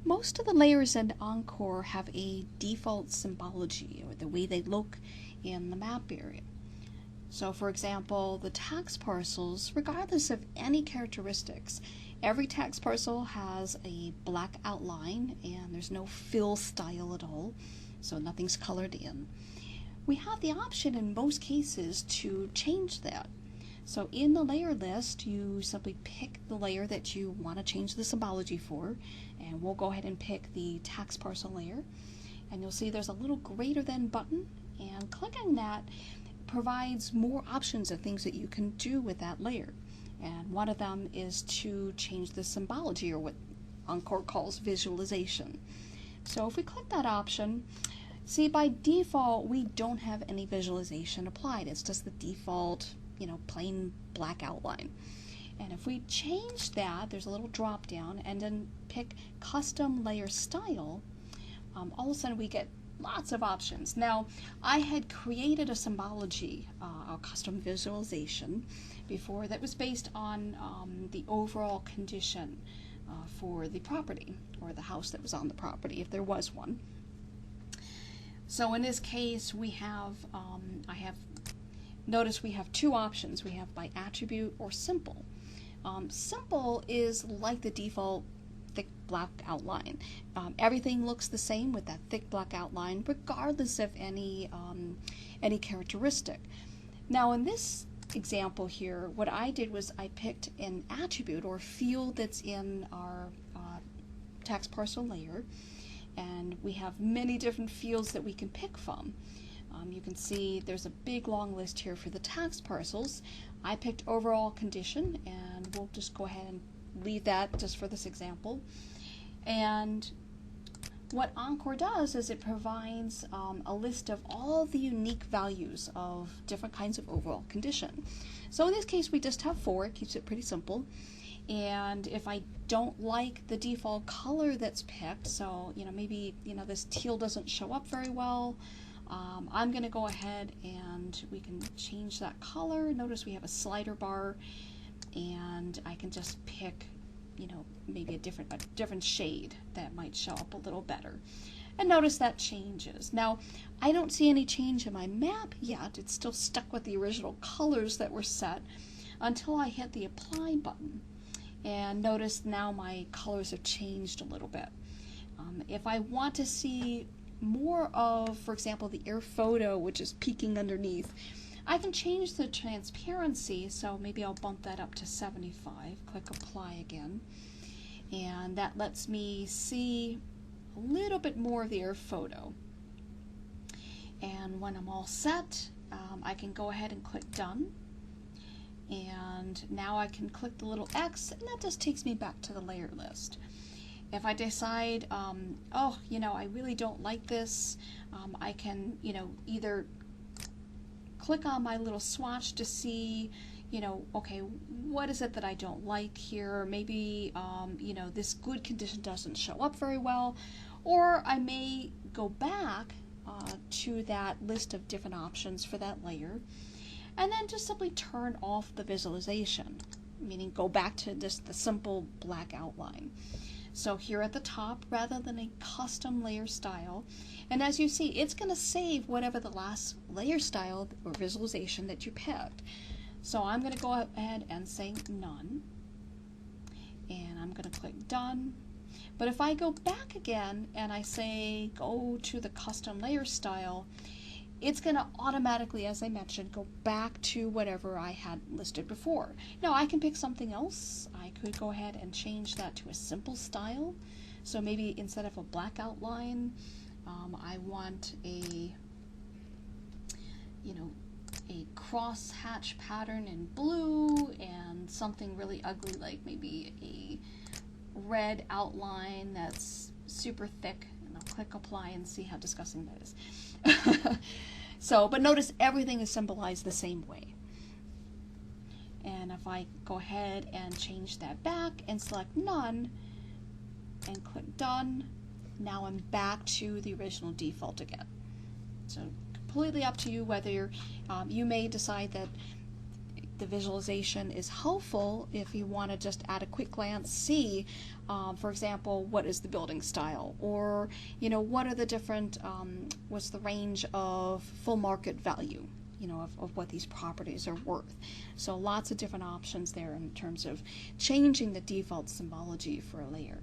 Most of the layers in OnCor have a default symbology, or the way they look in the map area. So for example, the tax parcels, regardless of any characteristics, every tax parcel has a black outline and there's no fill style at all, so nothing's colored in. We have the option in most cases to change that. So in the layer list, you simply pick the layer that you want to change the symbology for, and we'll go ahead and pick the tax parcel layer. And you'll see there's a little greater than button, and clicking that provides more options of things that you can do with that layer. And one of them is to change the symbology, or what OnCor calls visualization. So if we click that option, see, by default we don't have any visualization applied. It's just the default, plain black outline. And if we change that, there's a little drop down and then pick custom layer style, all of a sudden we get lots of options. Now, I had created a symbology, a custom visualization before that was based on the overall condition for the property, or the house that was on the property, if there was one. So in this case, we have, notice we have two options. We have by attribute or simple. Simple is like the default thick black outline. Everything looks the same with that thick black outline, regardless of any characteristic. Now in this example here, what I did was I picked an attribute or field that's in our tax parcel layer, and we have many different fields that we can pick from. You can see there's a big long list here for the tax parcels. I picked overall condition, and we'll just go ahead and leave that just for this example. And what OnCor does is it provides a list of all the unique values of different kinds of overall condition. So in this case we just have 4. It keeps it pretty simple. And if I don't like the default color that's picked, so maybe this teal doesn't show up very well, I'm going to go ahead and we can change that color. Notice we have a slider bar, and I can just pick maybe a different shade that might show up a little better. And notice that changes. Now, I don't see any change in my map yet. It's still stuck with the original colors that were set until I hit the apply button. And notice now my colors have changed a little bit. If I want to see more of, for example, the air photo, which is peeking underneath, I can change the transparency, so maybe I'll bump that up to 75, click apply again, and that lets me see a little bit more of the air photo. And when I'm all set, I can go ahead and click done, and now I can click the little X, and that just takes me back to the layer list. If I decide, I really don't like this, I can, either click on my little swatch to see, okay, what is it that I don't like here? Maybe, this good condition doesn't show up very well. Or I may go back to that list of different options for that layer, and then just simply turn off the visualization, meaning go back to just the simple black outline. So here at the top, rather than a custom layer style, and as you see, it's going to save whatever the last layer style or visualization that you picked. So I'm going to go ahead and say none, and I'm going to click done. But if I go back again and I say go to the custom layer style, it's going to automatically, as I mentioned, go back to whatever I had listed before. Now I can pick something else. I could go ahead and change that to a simple style. So maybe instead of a black outline, I want a cross hatch pattern in blue, and something really ugly like maybe a red outline that's super thick. And I'll click apply and see how disgusting that is. But notice everything is symbolized the same way. And if I go ahead and change that back and select none and click done, now I'm back to the original default again. So completely up to you whether you may decide that the visualization is helpful if you want to just at a quick glance see, for example, what is the building style, or what are the different, what's the range of full market value, of what these properties are worth. So lots of different options there in terms of changing the default symbology for a layer.